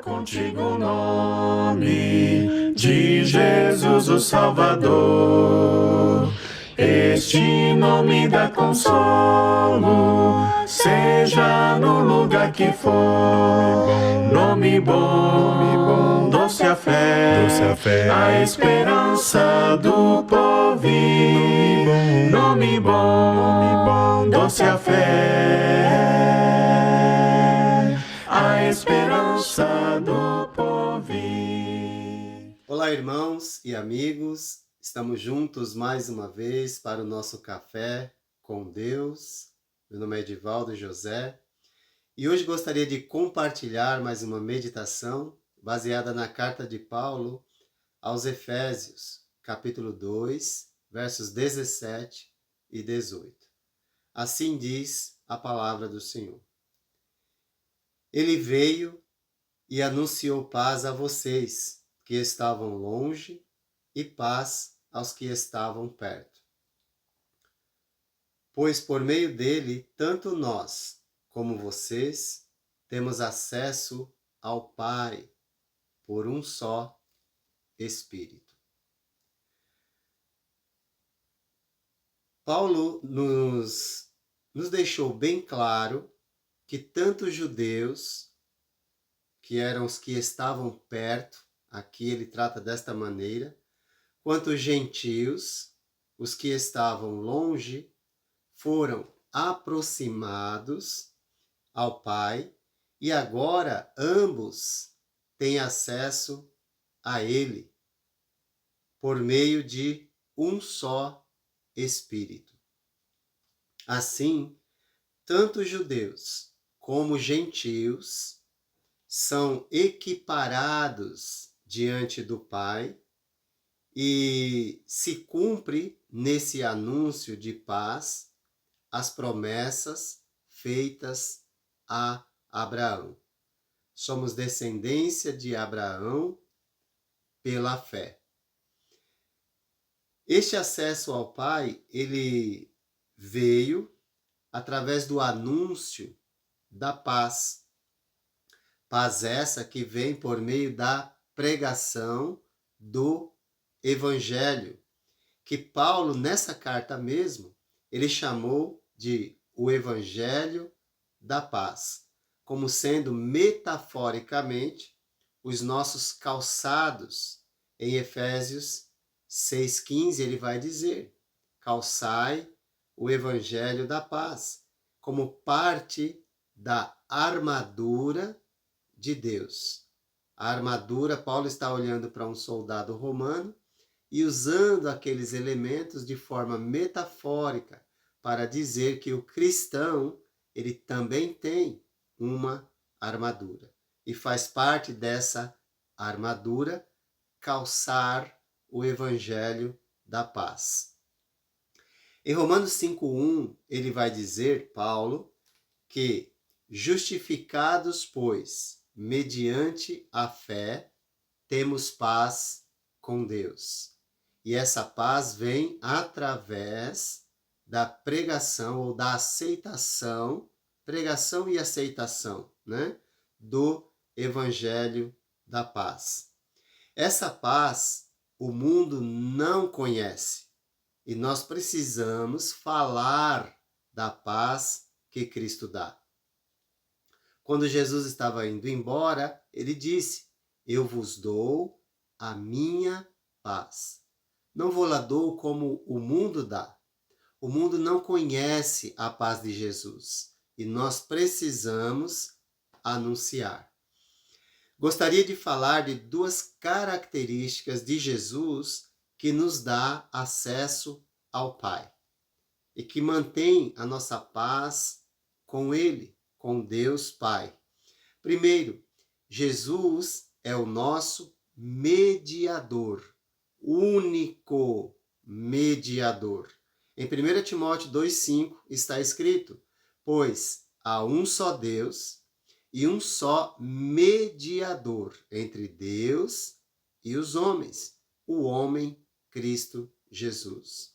contigo o nome de Jesus o Salvador. Este nome dá consolo, seja no lugar que for. Nome bom, doce a fé, a esperança do porvir. Nome bom, doce a fé, a esperança do porvir. Olá, irmãos e amigos, estamos juntos mais uma vez para o nosso Café com Deus. Meu nome é Edivaldo José e hoje gostaria de compartilhar mais uma meditação baseada na carta de Paulo aos Efésios, capítulo 2, versos 17 e 18. Assim diz a palavra do Senhor. Ele veio e anunciou paz a vocês que estavam longe e paz aos que estavam perto. Pois por meio dele, tanto nós como vocês temos acesso ao Pai por um só Espírito. Paulo nos deixou bem claro que tanto os judeus, que eram os que estavam perto, aqui ele trata desta maneira, quanto os gentios, os que estavam longe, foram aproximados ao Pai e agora ambos têm acesso a Ele por meio de um só Espírito. Assim, tanto os judeus como os gentios são equiparados diante do Pai e se cumpre nesse anúncio de paz as promessas feitas a Abraão. Somos descendência de Abraão pela fé. Este acesso ao Pai, ele veio através do anúncio da paz. Paz essa que vem por meio da pregação do Evangelho, que Paulo, nessa carta mesmo, ele chamou de o Evangelho da paz, como sendo metaforicamente os nossos calçados. Em Efésios 6,15 ele vai dizer: calçai o Evangelho da paz, como parte da armadura de Deus. A armadura, Paulo está olhando para um soldado romano e usando aqueles elementos de forma metafórica para dizer que o cristão, ele também tem uma armadura. E faz parte dessa armadura calçar o evangelho da paz. Em Romanos 5,1, ele vai dizer, Paulo, que justificados, pois, mediante a fé, temos paz com Deus. E essa paz vem através da pregação ou da aceitação, pregação e aceitação, né, do Evangelho da paz. Essa paz o mundo não conhece e nós precisamos falar da paz que Cristo dá. Quando Jesus estava indo embora, ele disse: eu vos dou a minha paz. Não vou-la dou como o mundo dá. O mundo não conhece a paz de Jesus e nós precisamos anunciar. Gostaria de falar de duas características de Jesus que nos dá acesso ao Pai e que mantém a nossa paz com Ele, com Deus Pai. Primeiro, Jesus é o nosso mediador, único mediador. Em 1 Timóteo 2,5 está escrito: pois há um só Deus e um só mediador entre Deus e os homens, o homem Cristo Jesus.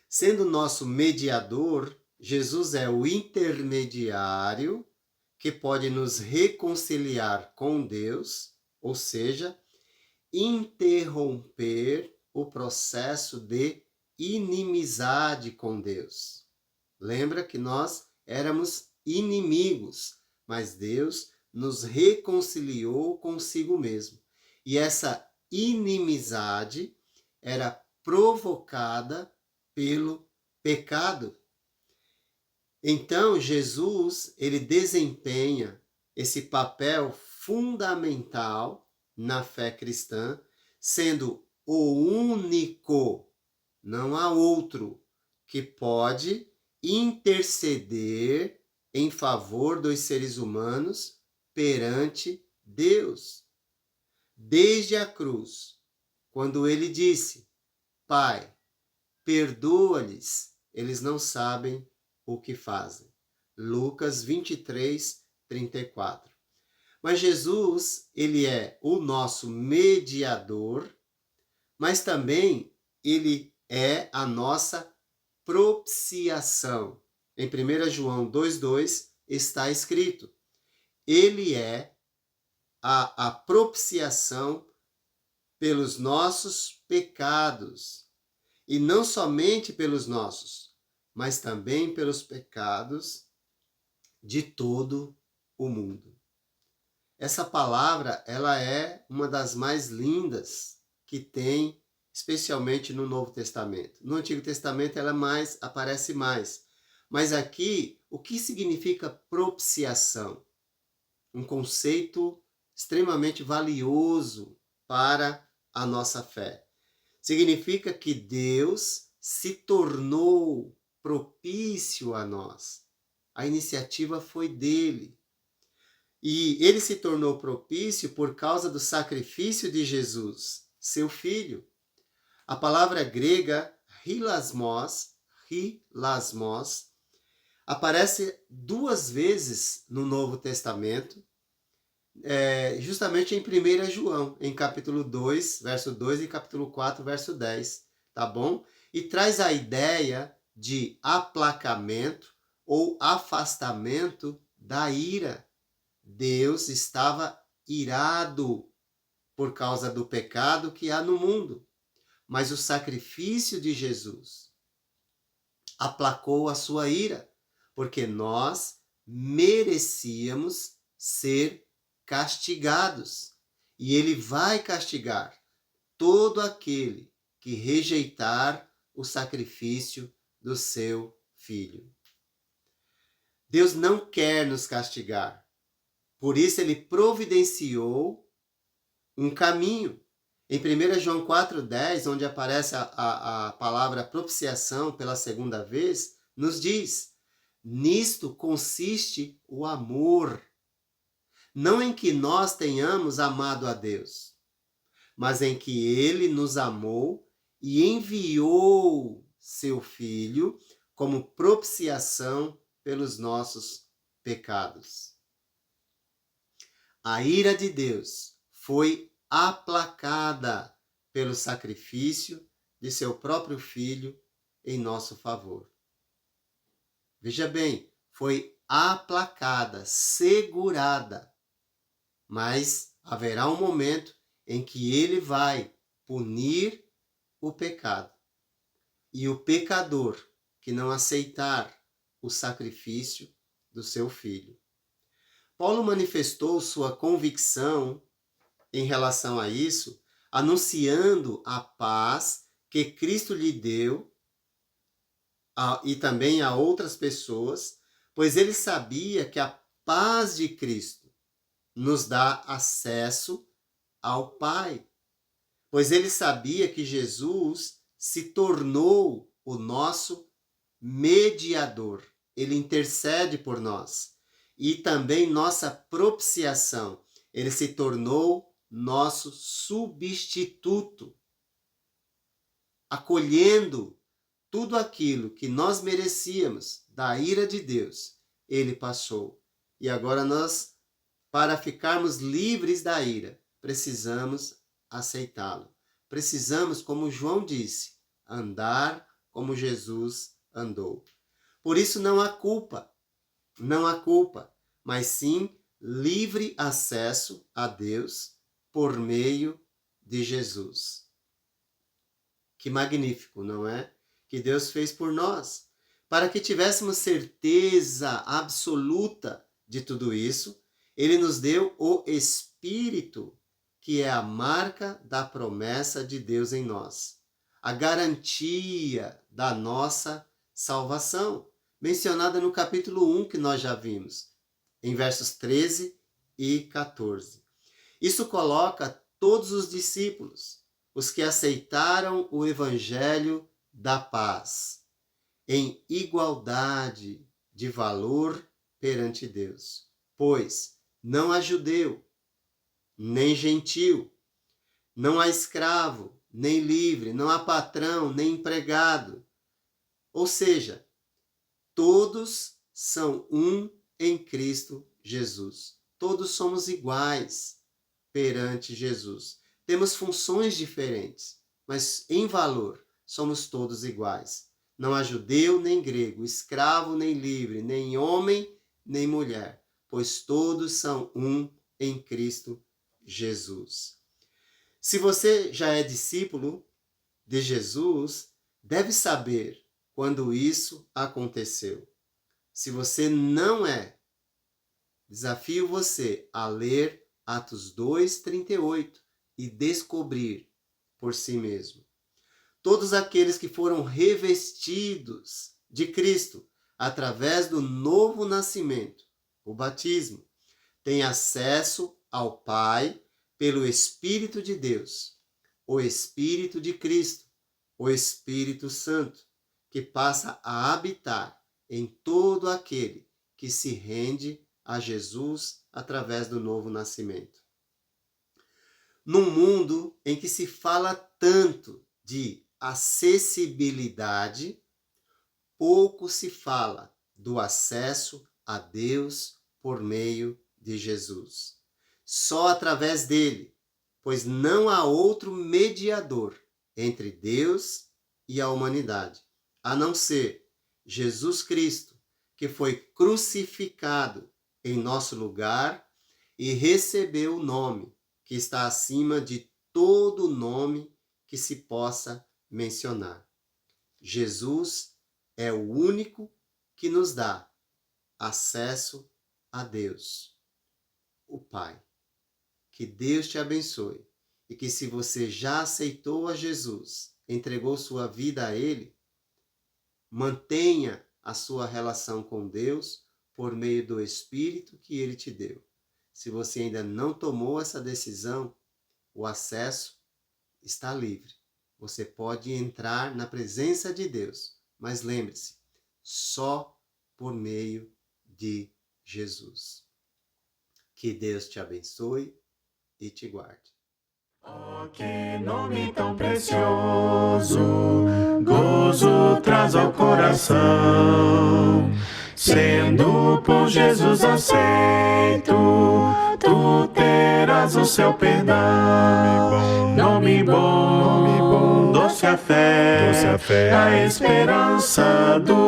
Sendo nosso mediador, Jesus é o intermediário que pode nos reconciliar com Deus, ou seja, interromper o processo de inimizade com Deus. Lembra que nós éramos inimigos, mas Deus nos reconciliou consigo mesmo. E essa inimizade era provocada pelo pecado. Então, Jesus, ele desempenha esse papel fundamental na fé cristã, sendo o único, não há outro, que pode interceder em favor dos seres humanos perante Deus. Desde a cruz, quando ele disse: Pai, perdoa-lhes, eles não sabem o que fazem. Lucas 23, 34. Mas Jesus, ele é o nosso mediador, mas também ele é a nossa propiciação. Em 1 João 2,2 está escrito: ele é a propiciação pelos nossos pecados. E não somente pelos nossos, mas também pelos pecados de todo o mundo. Essa palavra, ela é uma das mais lindas que tem, especialmente no Novo Testamento. No Antigo Testamento ela aparece mais. Mas aqui, o que significa propiciação? Um conceito extremamente valioso para a nossa fé. Significa que Deus se tornou propício a nós. A iniciativa foi dele. E ele se tornou propício por causa do sacrifício de Jesus, seu filho. A palavra grega hilasmos, aparece 2 vezes no Novo Testamento, justamente em 1 João, em capítulo 2, verso 2 e capítulo 4, verso 10, tá bom? E traz a ideia de aplacamento ou afastamento da ira. Deus estava irado por causa do pecado que há no mundo, mas o sacrifício de Jesus aplacou a sua ira, porque nós merecíamos ser castigados. E ele vai castigar todo aquele que rejeitar o sacrifício do seu filho. Deus não quer nos castigar. Por isso ele providenciou um caminho. Em 1 João 4,10, onde aparece a palavra propiciação pela segunda vez, nos diz: nisto consiste o amor. Não em que nós tenhamos amado a Deus, mas em que ele nos amou e enviou seu Filho como propiciação pelos nossos pecados. A ira de Deus foi aplacada pelo sacrifício de seu próprio Filho em nosso favor. Veja bem, foi aplacada, segurada. Mas haverá um momento em que ele vai punir o pecado. E o pecador que não aceitar o sacrifício do seu filho. Paulo manifestou sua convicção em relação a isso, anunciando a paz que Cristo lhe deu e também a outras pessoas, pois ele sabia que a paz de Cristo nos dá acesso ao Pai, pois ele sabia que Jesus se tornou o nosso mediador. Ele intercede por nós. E também nossa propiciação. Ele se tornou nosso substituto, acolhendo tudo aquilo que nós merecíamos da ira de Deus. Ele passou. E agora nós, para ficarmos livres da ira, precisamos aceitá-lo. Precisamos, como João disse, andar como Jesus andou. Por isso não há culpa, mas sim livre acesso a Deus por meio de Jesus. Que magnífico, não é? Que Deus fez por nós, para que tivéssemos certeza absoluta de tudo isso. Ele nos deu o Espírito, que é a marca da promessa de Deus em nós, a garantia da nossa salvação, mencionada no capítulo 1 que nós já vimos, em versos 13 e 14. Isso coloca todos os discípulos, os que aceitaram o Evangelho da paz, em igualdade de valor perante Deus, pois não há judeu, nem gentil, não há escravo, nem livre, não há patrão, nem empregado. Ou seja, todos são um em Cristo Jesus. Todos somos iguais perante Jesus. Temos funções diferentes, mas em valor somos todos iguais. Não há judeu nem grego, escravo nem livre, nem homem nem mulher, pois todos são um em Cristo Jesus. Se você já é discípulo de Jesus, deve saber quando isso aconteceu. Se você não é, desafio você a ler Atos 2:38 e descobrir por si mesmo. Todos aqueles que foram revestidos de Cristo através do novo nascimento, o batismo, têm acesso ao Pai pelo Espírito de Deus, o Espírito de Cristo, o Espírito Santo, que passa a habitar em todo aquele que se rende a Jesus através do novo nascimento. Num mundo em que se fala tanto de acessibilidade, pouco se fala do acesso a Deus por meio de Jesus. Só através dele, pois não há outro mediador entre Deus e a humanidade, a não ser Jesus Cristo, que foi crucificado em nosso lugar e recebeu o nome que está acima de todo nome que se possa mencionar. Jesus é o único que nos dá acesso a Deus, o Pai. Que Deus te abençoe e que, se você já aceitou a Jesus, entregou sua vida a Ele, mantenha a sua relação com Deus por meio do Espírito que Ele te deu. Se você ainda não tomou essa decisão, o acesso está livre. Você pode entrar na presença de Deus, mas lembre-se, só por meio de Jesus. Que Deus te abençoe e te guarde. Oh, que nome tão precioso, gozo traz ao coração. Sendo por Jesus aceito, tu terás o seu perdão. Nome bom, doce a fé, a esperança do